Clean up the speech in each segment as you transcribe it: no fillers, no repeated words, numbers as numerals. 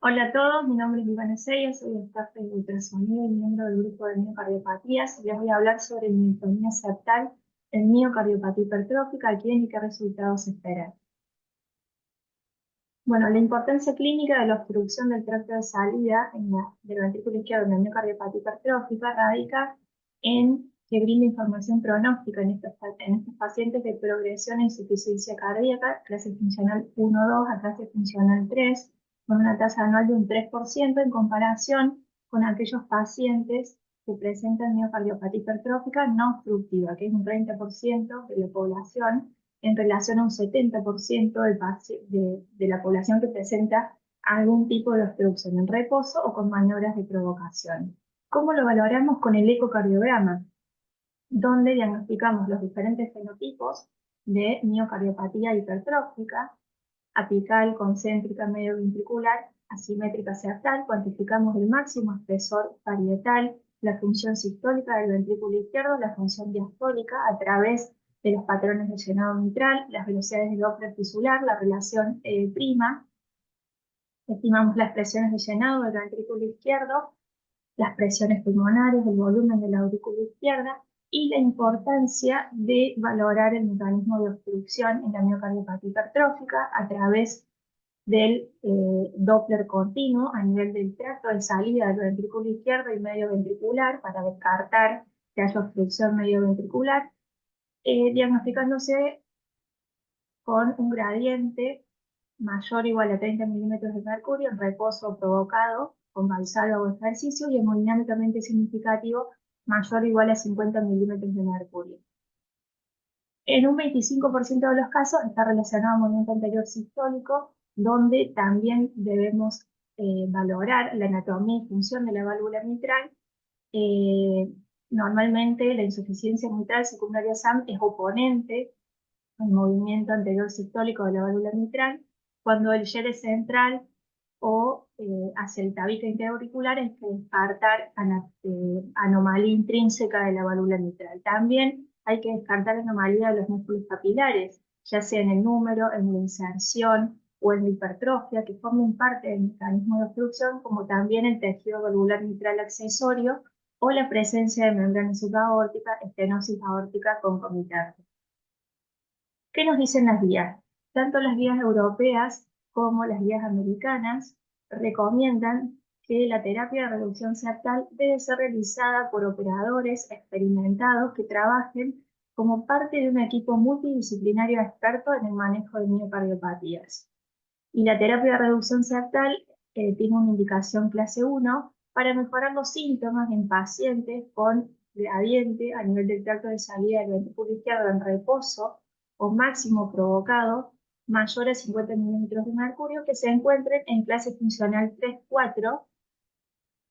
Hola a todos, mi nombre es Ivana Seya, soy staff de ultrasonido y miembro del grupo de miocardiopatías. Les voy a hablar sobre miotomía septal en miocardiopatía hipertrófica, a quién y qué resultados esperar. Bueno, la importancia clínica de la obstrucción del tracto de salida del ventrículo izquierdo en la miocardiopatía hipertrófica radica en que brinda información pronóstica en estos pacientes de progresión e insuficiencia cardíaca, clase funcional 1-2 a clase funcional 3, con una tasa anual de un 3% en comparación con aquellos pacientes que presentan miocardiopatía hipertrófica no obstructiva, que es un 30% de la población, en relación a un 70% de la población que presenta algún tipo de obstrucción en reposo o con maniobras de provocación. ¿Cómo lo valoramos? Con el ecocardiograma, donde diagnosticamos los diferentes fenotipos de miocardiopatía hipertrófica, apical, concéntrica, medio ventricular, asimétrica septal, cuantificamos el máximo espesor parietal, la función sistólica del ventrículo izquierdo, la función diastólica a través de los patrones de llenado mitral, las velocidades de Doppler tisular, la relación prima, estimamos las presiones de llenado del ventrículo izquierdo, las presiones pulmonares, el volumen de la aurícula izquierda y la importancia de valorar el mecanismo de obstrucción en la miocardiopatía hipertrófica a través del Doppler continuo a nivel del tracto de salida del ventrículo izquierdo y medio ventricular para descartar que haya obstrucción medio ventricular, diagnosticándose con un gradiente mayor o igual a 30 milímetros de mercurio en reposo provocado con valsalva o ejercicio y hemodinámicamente significativo mayor o igual a 50 milímetros de mercurio. En un 25% de los casos está relacionado al movimiento anterior sistólico, donde también debemos valorar la anatomía y función de la válvula mitral. Eh, Normalmente la insuficiencia mitral secundaria SAM es oponente al movimiento anterior sistólico de la válvula mitral, cuando el YER es central o hacia el tabique interauricular hay que descartar anomalía intrínseca de la válvula mitral. También hay que descartar anomalía de los músculos capilares, ya sea en el número, en la inserción o en la hipertrofia, que formen parte del mecanismo de obstrucción, como también el tejido valvular mitral accesorio o la presencia de membrana subaórtica, estenosis aórtica concomitante. ¿Qué nos dicen las guías? Tanto las guías europeas como las guías americanas recomiendan que la terapia de reducción septal debe ser realizada por operadores experimentados que trabajen como parte de un equipo multidisciplinario experto en el manejo de miocardiopatías. Y la terapia de reducción septal tiene una indicación clase 1 para mejorar los síntomas en pacientes con gradiente a nivel del tracto de salida del ventrículo izquierdo en reposo o máximo provocado mayor a 50 milímetros de mercurio que se encuentren en clase funcional 3-4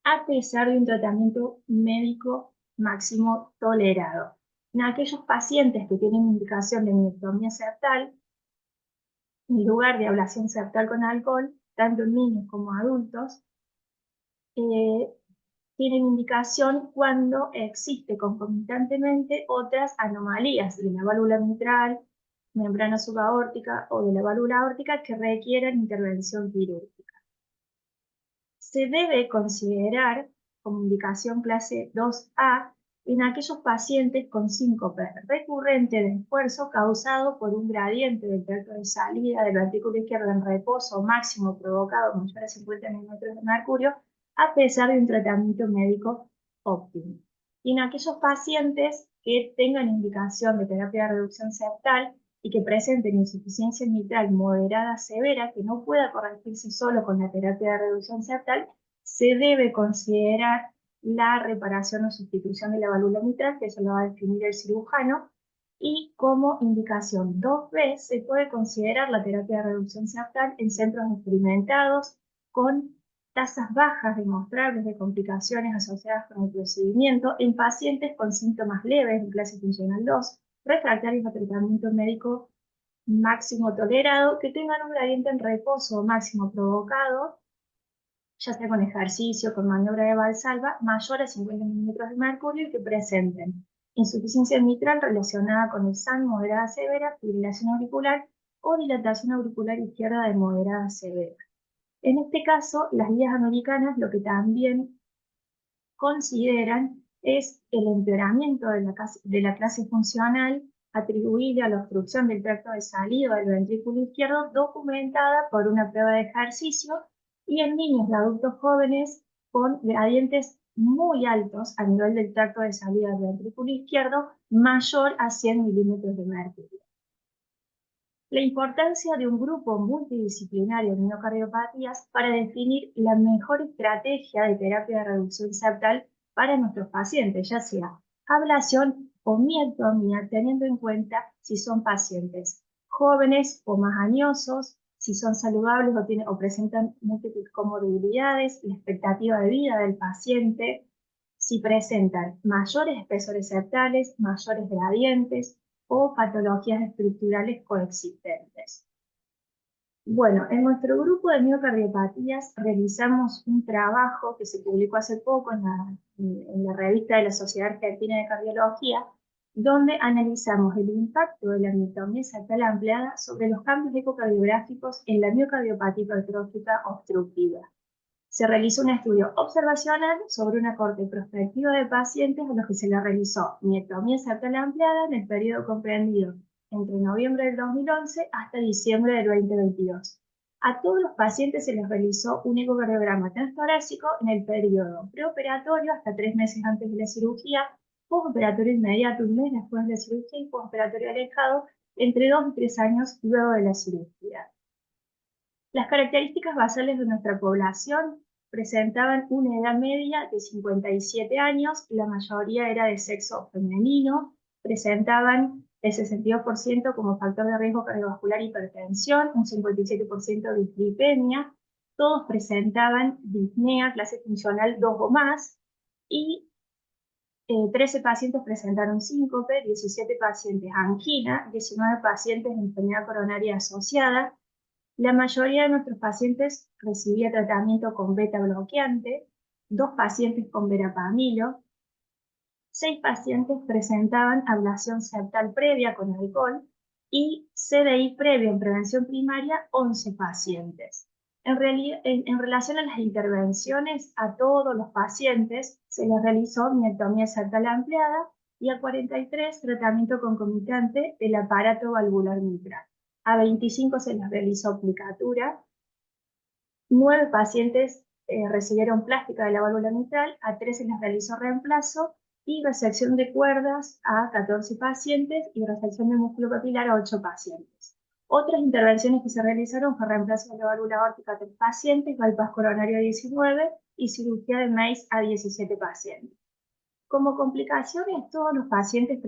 a pesar de un tratamiento médico máximo tolerado. En aquellos pacientes que tienen indicación de miotomía septal, en lugar de ablación septal con alcohol, tanto en niños como adultos, eh, tienen indicación cuando existe concomitantemente otras anomalías de la válvula mitral, membrana subaórtica o de la válvula aórtica que requieran intervención quirúrgica. Se debe considerar como indicación clase 2A en aquellos pacientes con síncope recurrente de esfuerzo causado por un gradiente del tracto de salida del ventrículo izquierdo en reposo máximo provocado mayor a 50 milímetros de mercurio, a pesar de un tratamiento médico óptimo. Y en aquellos pacientes que tengan indicación de terapia de reducción septal y que presenten insuficiencia mitral moderada severa, que no pueda corregirse solo con la terapia de reducción septal, se debe considerar la reparación o sustitución de la válvula mitral, que eso lo va a definir el cirujano, y como indicación 2B se puede considerar la terapia de reducción septal en centros experimentados con tasas bajas demostrables de complicaciones asociadas con el procedimiento en pacientes con síntomas leves en clase funcional 2, refractarios a tratamiento médico máximo tolerado, que tengan un gradiente en reposo máximo provocado, ya sea con ejercicio, con maniobra de valsalva, mayor a 50 milímetros de mercurio y que presenten insuficiencia mitral relacionada con el SAN moderada severa, fibrilación auricular o dilatación auricular izquierda de moderada severa. En este caso, las guías americanas lo que también consideran es el empeoramiento de la clase funcional atribuida a la obstrucción del tracto de salida del ventrículo izquierdo documentada por una prueba de ejercicio y en niños y adultos jóvenes con gradientes muy altos a nivel del tracto de salida del ventrículo izquierdo mayor a 100 milímetros de mercurio. La importancia de un grupo multidisciplinario de miocardiopatías para definir la mejor estrategia de terapia de reducción septal para nuestros pacientes, ya sea ablación o miectomía, teniendo en cuenta si son pacientes jóvenes o más añosos, si son saludables o presentan múltiples comorbilidades, la expectativa de vida del paciente, si presentan mayores espesores septales, mayores gradientes, o patologías estructurales coexistentes. Bueno, en nuestro grupo de miocardiopatías realizamos un trabajo que se publicó hace poco en la revista de la Sociedad Argentina de Cardiología, donde analizamos el impacto de la miectomía septal ampliada sobre los cambios ecocardiográficos en la miocardiopatía hipertrófica obstructiva. Se realizó un estudio observacional sobre una corte prospectiva de pacientes a los que se les realizó miectomía septal ampliada en el periodo comprendido entre noviembre del 2011 hasta diciembre del 2022. A todos los pacientes se les realizó un ecocardiograma transtorácico en el periodo preoperatorio hasta 3 meses antes de la cirugía, postoperatorio inmediato un mes después de la cirugía y postoperatorio alejado entre 2 y 3 años luego de la cirugía. Las características basales de nuestra población presentaban una edad media de 57 años, la mayoría era de sexo femenino, presentaban el 62% como factor de riesgo cardiovascular hipertensión, un 57% de dislipemia, todos presentaban disnea, clase funcional 2 o más, y 13 pacientes presentaron síncope, 17 pacientes angina, 19 pacientes enfermedad coronaria asociada. La mayoría de nuestros pacientes recibía tratamiento con beta bloqueante, 2 pacientes con verapamilo, 6 pacientes presentaban ablación septal previa con alcohol y CDI previo en prevención primaria, 11 pacientes. En relación a las intervenciones, a todos los pacientes se les realizó miectomía septal ampliada y a 43 tratamiento concomitante del aparato valvular mitral. A 25 se les realizó aplicatura, 9 pacientes recibieron plástica de la válvula mitral, a 3 se les realizó reemplazo y resección de cuerdas a 14 pacientes y resección de músculo papilar a 8 pacientes. Otras intervenciones que se realizaron fue reemplazo de la válvula aórtica a 3 pacientes, bypass coronario a 19 y cirugía de MACE a 17 pacientes. Como complicaciones, todos los pacientes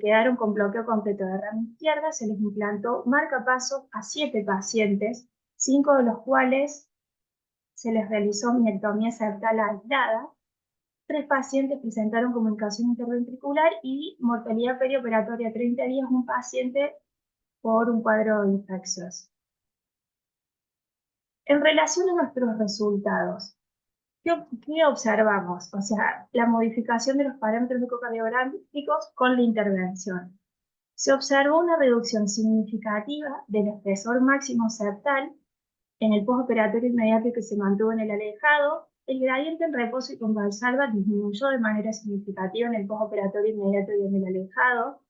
quedaron con bloqueo completo de rama izquierda, se les implantó marcapasos a 7 pacientes, 5 de los cuales se les realizó miectomía septal aislada, 3 pacientes presentaron comunicación interventricular y mortalidad perioperatoria 30 días un paciente por un cuadro infeccioso. En relación a nuestros resultados, ¿qué observamos? O sea, la modificación de los parámetros ecocardiográficos con la intervención. Se observó una reducción significativa del espesor máximo septal en el postoperatorio inmediato que se mantuvo en el alejado. El gradiente en reposo y con Valsalva disminuyó de manera significativa en el postoperatorio inmediato y en el alejado.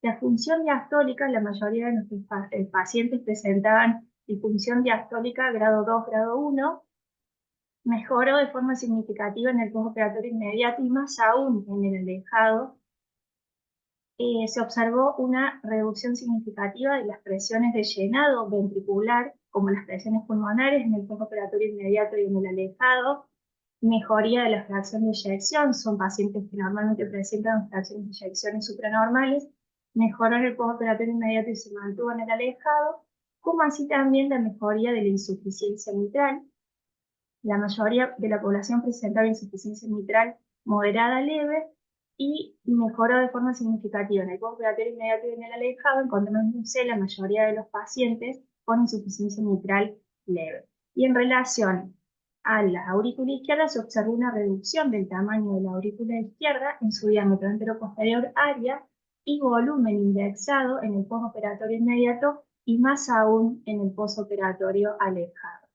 La función diastólica, la mayoría de nuestros pacientes presentaban disfunción diastólica grado 2, grado 1, mejoró de forma significativa en el postoperatorio inmediato y más aún en el alejado. Se observó una reducción significativa de las presiones de llenado ventricular, como las presiones pulmonares en el postoperatorio inmediato y en el alejado, mejoría de la fracción de eyección, son pacientes que normalmente presentan fracciones de eyecciones supranormales, mejoró en el postoperatorio inmediato y se mantuvo en el alejado, como así también la mejoría de la insuficiencia mitral. La mayoría de la población presentaba insuficiencia mitral moderada leve y mejoró de forma significativa en el postoperatorio inmediato y en el alejado, encontrándose la mayoría de los pacientes con insuficiencia mitral leve. Y en relación a la aurícula izquierda se observó una reducción del tamaño de la aurícula izquierda en su diámetro anteroposterior área y volumen indexado en el postoperatorio inmediato y más aún en el posoperatorio alejado.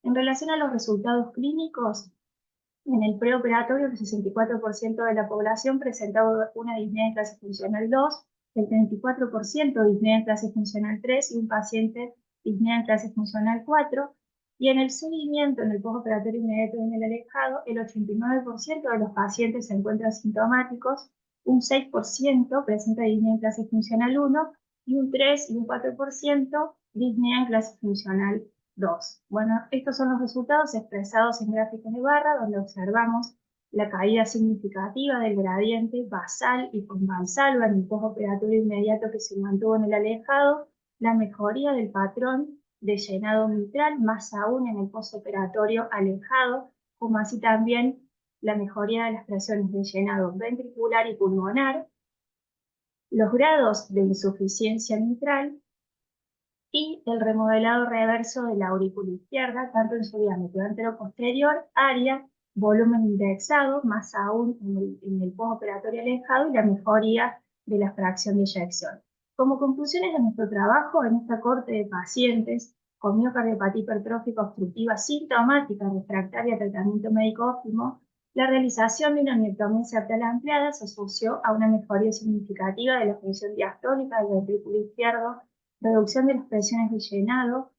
En relación a los resultados clínicos, en el preoperatorio el 64% de la población presentaba una disnea en clase funcional 2, el 34% disnea en clase funcional 3 y un paciente disnea en clase funcional 4. Y en el seguimiento, en el postoperatorio inmediato y en el alejado, el 89% de los pacientes se encuentran sintomáticos, un 6% presenta disnea en clase funcional 1 y un 3 y un 4% disnea en clase funcional 2. Bueno, estos son los resultados expresados en gráficos de barra, donde observamos la caída significativa del gradiente basal y con Valsalva en el postoperatorio inmediato que se mantuvo en el alejado, la mejoría del patrón de llenado mitral, más aún en el postoperatorio alejado, como así también la mejoría de las presiones de llenado ventricular y pulmonar, los grados de insuficiencia mitral y el remodelado reverso de la aurícula izquierda, tanto en su diámetro anteroposterior, área, volumen indexado, más aún en el postoperatorio alejado y la mejoría de la fracción de eyección. Como conclusiones de nuestro trabajo, en esta corte de pacientes con miocardiopatía hipertrófica obstructiva sintomática refractaria a tratamiento médico óptimo, la realización de una miotomía septal ampliada se asoció a una mejoría significativa de la función diastólica del ventrículo izquierdo, reducción de las presiones de llenado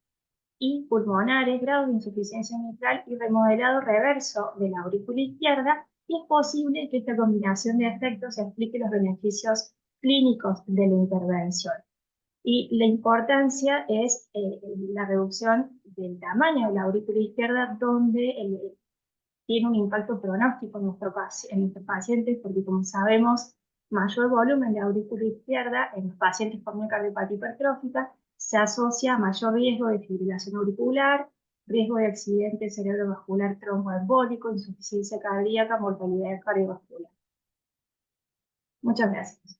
y pulmonares, grados de insuficiencia mitral y remodelado reverso de la aurícula izquierda, y es posible que esta combinación de efectos explique los beneficios clínicos de la intervención. Y la importancia es la reducción del tamaño de la aurícula izquierda, donde tiene un impacto pronóstico en nuestros pacientes, porque como sabemos, mayor volumen de aurícula izquierda en los pacientes con miocardiopatía hipertrófica se asocia a mayor riesgo de fibrilación auricular, riesgo de accidente cerebrovascular tromboembólico, insuficiencia cardíaca, mortalidad cardiovascular. Muchas gracias.